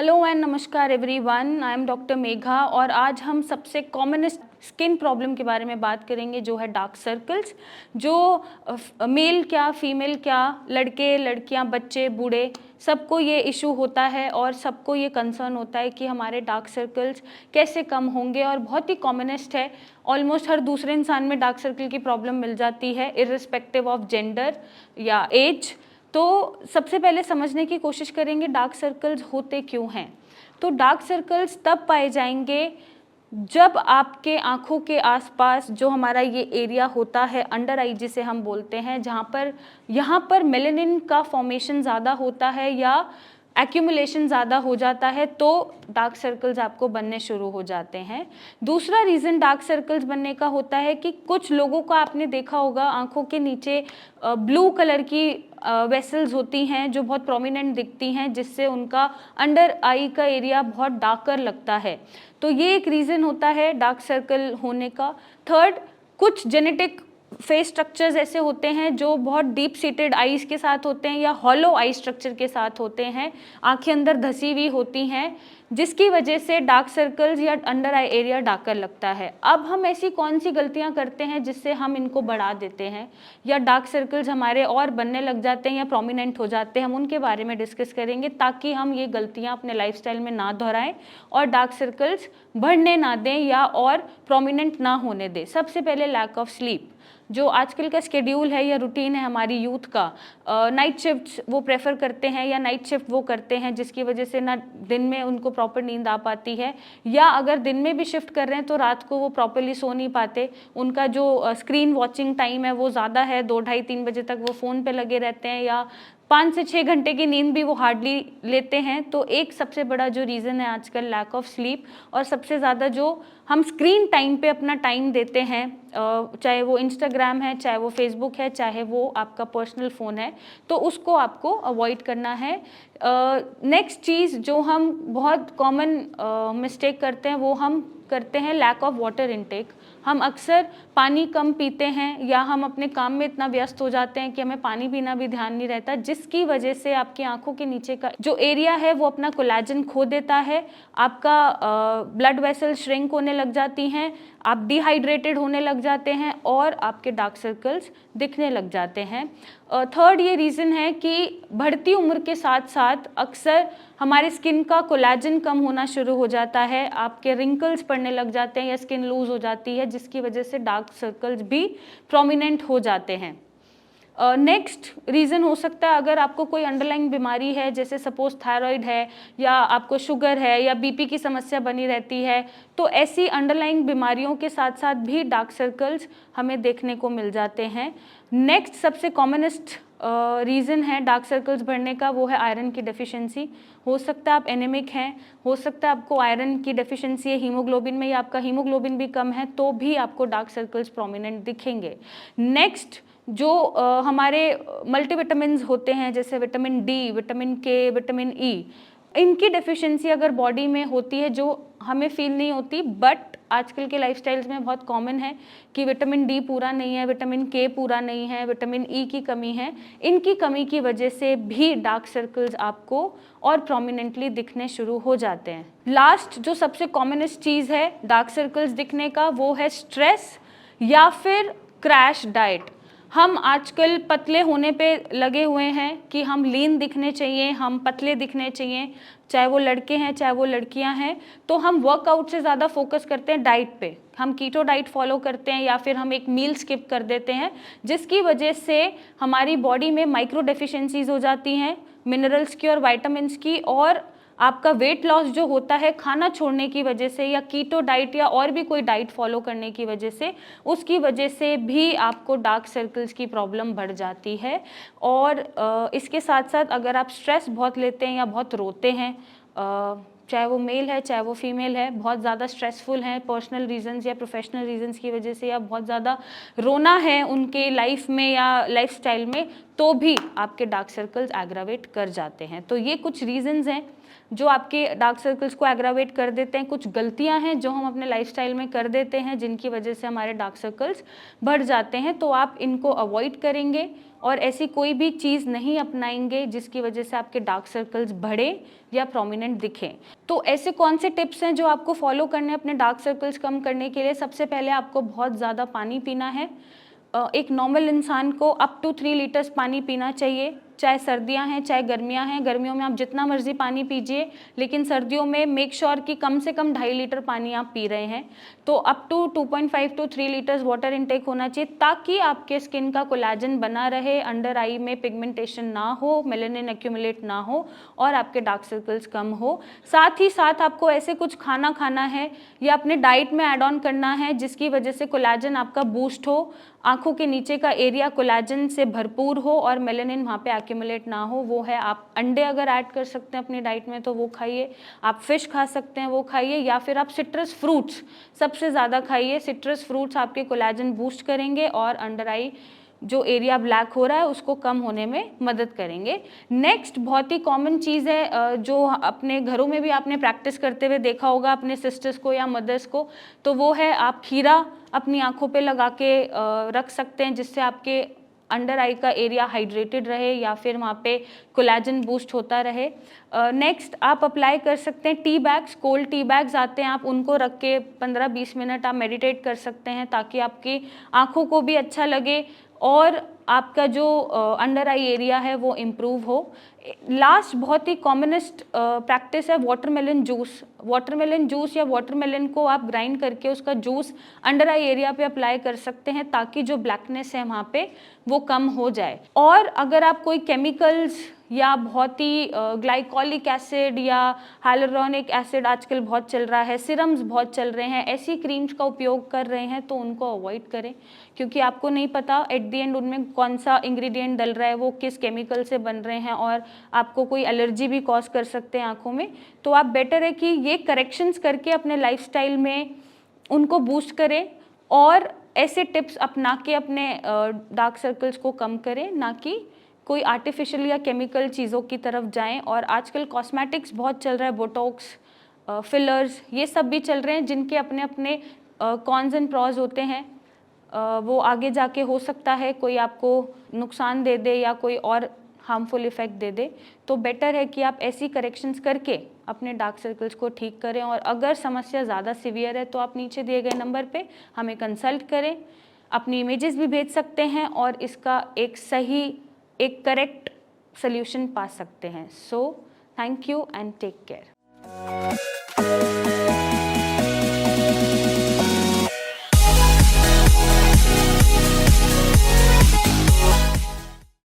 Hello and नमस्कार everyone, I am doctor Megha और आज हम सबसे कॉमनेस्ट स्किन प्रॉब्लम के बारे में बात करेंगे जो है डार्क सर्कल्स। जो मेल क्या फीमेल क्या, लड़के लड़कियां, बच्चे बूढ़े, सबको ये इशू होता है और सबको ये कंसर्न होता है कि हमारे डार्क सर्कल्स कैसे कम होंगे। और बहुत ही कॉमनेस्ट है, ऑलमोस्ट हर दूसरे इंसान में डार्क सर्कल की प्रॉब्लम मिल जाती है इर्रिस्पेक्टिव ऑफ जेंडर या एज। तो सबसे पहले समझने की कोशिश करेंगे डार्क सर्कल्स होते क्यों हैं। तो डार्क सर्कल्स तब पाए जाएंगे जब आपके आँखों के आसपास जो हमारा ये एरिया होता है अंडर आई जिसे हम बोलते हैं, यहाँ पर मेलेनिन का फॉर्मेशन ज़्यादा होता है या एक्यूमुलेशन ज़्यादा हो जाता है, तो डार्क सर्कल्स आपको बनने शुरू हो जाते हैं। दूसरा रीज़न डार्क सर्कल्स बनने का होता है कि कुछ लोगों का आपने देखा होगा आँखों के नीचे ब्लू कलर की वेसल्स होती हैं जो बहुत प्रोमिनेंट दिखती हैं, जिससे उनका अंडर आई का एरिया बहुत डार्कर लगता है। तो ये एक रीज़न होता है डार्क सर्कल होने का। थर्ड, कुछ जेनेटिक फेस स्ट्रक्चर्स ऐसे होते हैं जो बहुत डीप सीटेड आईज के साथ होते हैं या हॉलो आई स्ट्रक्चर के साथ होते हैं, आंखें अंदर धसी हुई होती हैं, जिसकी वजह से डार्क सर्कल्स या अंडर आई एरिया डार्कर लगता है। अब हम ऐसी कौन सी गलतियां करते हैं जिससे हम इनको बढ़ा देते हैं या डार्क सर्कल्स हमारे और बनने लग जाते हैं या प्रोमिनेंट हो जाते हैं, हम उनके बारे में डिस्कस करेंगे ताकि हम ये गलतियां अपने लाइफस्टाइल में ना दोहराएं और डार्क सर्कल्स बढ़ने ना दें या और प्रोमिनेंट ना होने दें। सबसे पहले लैक ऑफ स्लीप। जो आजकल का स्केड्यूल है या रूटीन है हमारी यूथ का, नाइट शिफ्ट्स वो प्रेफर करते हैं या नाइट शिफ्ट वो करते हैं जिसकी वजह से ना दिन में उनको प्रॉपर नींद आ पाती है, या अगर दिन में भी शिफ्ट कर रहे हैं तो रात को वो प्रॉपरली सो नहीं पाते। उनका जो स्क्रीन वॉचिंग टाइम है वो ज़्यादा है, 2 ढाई 3 बजे तक वो फ़ोन पे लगे रहते हैं या 5 से 6 घंटे की नींद भी वो हार्डली लेते हैं। तो एक सबसे बड़ा जो रीज़न है आजकल लैक ऑफ स्लीप, और सबसे ज़्यादा जो हम स्क्रीन टाइम पे अपना टाइम देते हैं, चाहे वो इंस्टाग्राम है, चाहे वो फेसबुक है, चाहे वो आपका पर्सनल फ़ोन है, तो उसको आपको अवॉइड करना है। नेक्स्ट चीज़ जो हम बहुत कॉमन मिस्टेक करते हैं वो हम करते हैं लैक ऑफ वाटर इनटेक। हम अक्सर पानी कम पीते हैं या हम अपने काम में इतना व्यस्त हो जाते हैं कि हमें पानी पीना भी ध्यान नहीं रहता, जिसकी वजह से आपकी आंखों के नीचे का जो एरिया है वो अपना कोलेजन खो देता है, आपका ब्लड वेसल श्रिंक होने लग जाती हैं, आप डिहाइड्रेटेड होने लग जाते हैं और आपके डार्क सर्कल्स दिखने लग जाते हैं। थर्ड ये रीज़न है कि बढ़ती उम्र के साथ साथ अक्सर हमारे स्किन का कोलेजन कम होना शुरू हो जाता है, आपके रिंकल्स पड़ने लग जाते हैं या स्किन लूज हो जाती है, जिसकी वजह से डार्क सर्कल्स भी प्रोमिनेंट हो जाते हैं। नेक्स्ट रीज़न हो सकता है अगर आपको कोई अंडरलाइंग बीमारी है, जैसे सपोज थायराइड है या आपको शुगर है या बीपी की समस्या बनी रहती है, तो ऐसी अंडरलाइंग बीमारियों के साथ साथ भी डार्क सर्कल्स हमें देखने को मिल जाते हैं। नेक्स्ट सबसे कॉमनेस्ट रीज़न है डार्क सर्कल्स बढ़ने का, वो है आयरन की डेफिशिएंसी। हो सकता है आप एनीमिक हैं, हो सकता है आपको आयरन की डेफिशिएंसी है हीमोग्लोबिन में या आपका हीमोग्लोबिन भी कम है, तो भी आपको डार्क सर्कल्स प्रोमिनेंट दिखेंगे। नेक्स्ट जो हमारे मल्टीविटामिन्स होते हैं, जैसे विटामिन डी, विटामिन के, विटामिन ई, इनकी डेफिशिएंसी अगर बॉडी में होती है जो हमें फील नहीं होती, बट आजकल के लाइफस्टाइल्स में बहुत कॉमन है कि विटामिन डी पूरा नहीं है, विटामिन के पूरा नहीं है, विटामिन ई की कमी है, इनकी कमी की वजह से भी डार्क सर्कल्स आपको और प्रोमिनेंटली दिखने शुरू हो जाते हैं। लास्ट जो सबसे कॉमनेस्ट चीज़ है डार्क सर्कल्स दिखने का, वो है स्ट्रेस या फिर क्रैश डाइट। हम आजकल पतले होने पे लगे हुए हैं कि हम लीन दिखने चाहिए, हम पतले दिखने चाहिए, चाहे वो लड़के हैं चाहे वो लड़कियां हैं, तो हम वर्कआउट से ज़्यादा फोकस करते हैं डाइट पे, हम कीटो डाइट फॉलो करते हैं या फिर हम एक मील स्किप कर देते हैं, जिसकी वजह से हमारी बॉडी में माइक्रो डेफिशिएंसीज हो जाती हैं मिनरल्स की और वाइटामिन्स की, और आपका वेट लॉस जो होता है खाना छोड़ने की वजह से या कीटो डाइट या और भी कोई डाइट फॉलो करने की वजह से, उसकी वजह से भी आपको डार्क सर्कल्स की प्रॉब्लम बढ़ जाती है। और इसके साथ साथ अगर आप स्ट्रेस बहुत लेते हैं या बहुत रोते हैं, चाहे वो मेल है चाहे वो फीमेल है, बहुत ज़्यादा स्ट्रेसफुल हैं पर्सनल रीजंस या प्रोफेशनल रीजंस की वजह से, या बहुत ज़्यादा रोना है उनके लाइफ में या लाइफस्टाइल में, तो भी आपके डार्क सर्कल्स एग्रावेट कर जाते हैं। तो ये कुछ रीजंस हैं जो आपके डार्क सर्कल्स को एग्रावेट कर देते हैं। कुछ गलतियां हैं जो हम अपने लाइफस्टाइल में कर देते हैं जिनकी वजह से हमारे डार्क सर्कल्स बढ़ जाते हैं, तो आप इनको अवॉइड करेंगे और ऐसी कोई भी चीज़ नहीं अपनाएंगे जिसकी वजह से आपके डार्क सर्कल्स बढ़े या प्रोमिनेंट दिखें। तो ऐसे कौन से टिप्स हैं जो आपको फॉलो करने हैं अपने डार्क सर्कल्स कम करने के लिए? सबसे पहले आपको बहुत ज़्यादा पानी पीना है। एक नॉर्मल इंसान को अप टू 3 लीटर्स पानी पीना चाहिए, चाहे सर्दियां हैं चाहे गर्मियां हैं। गर्मियों में आप जितना मर्जी पानी पीजिए, लेकिन सर्दियों में मेक श्योर कि कम से कम 2.5 लीटर पानी आप पी रहे हैं। तो up to 2.5 to 3 litres water intake होना चाहिए, ताकि आपके स्किन का कोलेजन बना रहे, अंडर आई में पिगमेंटेशन ना हो, मेलानिन एक्यूमुलेट ना हो और आपके डार्क सर्कल्स कम हो। साथ ही साथ आपको ऐसे कुछ खाना खाना है या अपने डाइट में ऐड ऑन करना है जिसकी वजह से कोलेजन आपका बूस्ट हो, आंखों के नीचे का एरिया कोलेजन से भरपूर हो और मेलानिन वहाँ पे एक्यूमुलेट ना हो। वो है, आप अंडे अगर ऐड कर सकते हैं अपनी डाइट में तो वो खाइए, आप फिश खा सकते हैं वो खाइए, या फिर आप सिट्रस फ्रूट्स सबसे ज़्यादा खाइए। सिट्रस फ्रूट्स आपके कोलेजन बूस्ट करेंगे और अंडर आई जो एरिया ब्लैक हो रहा है उसको कम होने में मदद करेंगे। नेक्स्ट बहुत ही कॉमन चीज़ है जो अपने घरों में भी आपने प्रैक्टिस करते हुए देखा होगा अपने सिस्टर्स को या मदर्स को, तो वो है आप खीरा अपनी आंखों पे लगा के रख सकते हैं, जिससे आपके अंडर आई का एरिया हाइड्रेटेड रहे या फिर वहाँ पे कोलेजन बूस्ट होता रहे। नेक्स्ट आप अप्लाई कर सकते हैं tea bags, cold tea bags आते हैं, आप उनको रख के 15-20 मिनट आप मेडिटेट कर सकते हैं, ताकि आपकी आंखों को भी अच्छा लगे और आपका जो अंडर आई एरिया है वो इम्प्रूव हो। लास्ट बहुत ही कॉमनेस्ट प्रैक्टिस है वाटरमेलन जूस। वाटरमेलन जूस या वाटरमेलन को आप ग्राइंड करके उसका जूस अंडर आई एरिया पे अप्लाई कर सकते हैं, ताकि जो ब्लैकनेस है वहाँ पे वो कम हो जाए। और अगर आप कोई केमिकल्स या बहुत ही ग्लाइकोलिक एसिड या हाइलुरोनिक एसिड आजकल बहुत चल रहा है, सिरम्स बहुत चल रहे हैं, ऐसी क्रीम्स का उपयोग कर रहे हैं तो उनको अवॉइड करें, क्योंकि आपको नहीं पता एट द एंड उनमें कौन सा इंग्रेडिएंट डल रहा है, वो किस केमिकल से बन रहे हैं और आपको कोई एलर्जी भी कॉज कर सकते हैं आँखों में। तो आप बेटर है कि ये करेक्शंस करके अपने लाइफस्टाइल में उनको बूस्ट करें और ऐसे टिप्स अपना के अपने डार्क सर्कल्स को कम करें, ना कि कोई आर्टिफिशियल या केमिकल चीज़ों की तरफ जाएं। और आजकल कॉस्मेटिक्स बहुत चल रहा है, बोटॉक्स, फिलर्स, ये सब भी चल रहे हैं, जिनके अपने अपने कॉन्स एंड प्रॉज होते हैं। वो आगे जाके हो सकता है कोई आपको नुकसान दे दे या कोई और हार्मफुल इफेक्ट दे दे। तो बेटर है कि आप ऐसी करेक्शंस करके अपने डार्क सर्कल्स को ठीक करें। और अगर समस्या ज़्यादा सीवियर है तो आप नीचे दिए गए नंबर पे हमें कंसल्ट करें, अपनी इमेजेस भी भेज सकते हैं और इसका एक करेक्ट सोल्यूशन पा सकते हैं। So thank you and take care.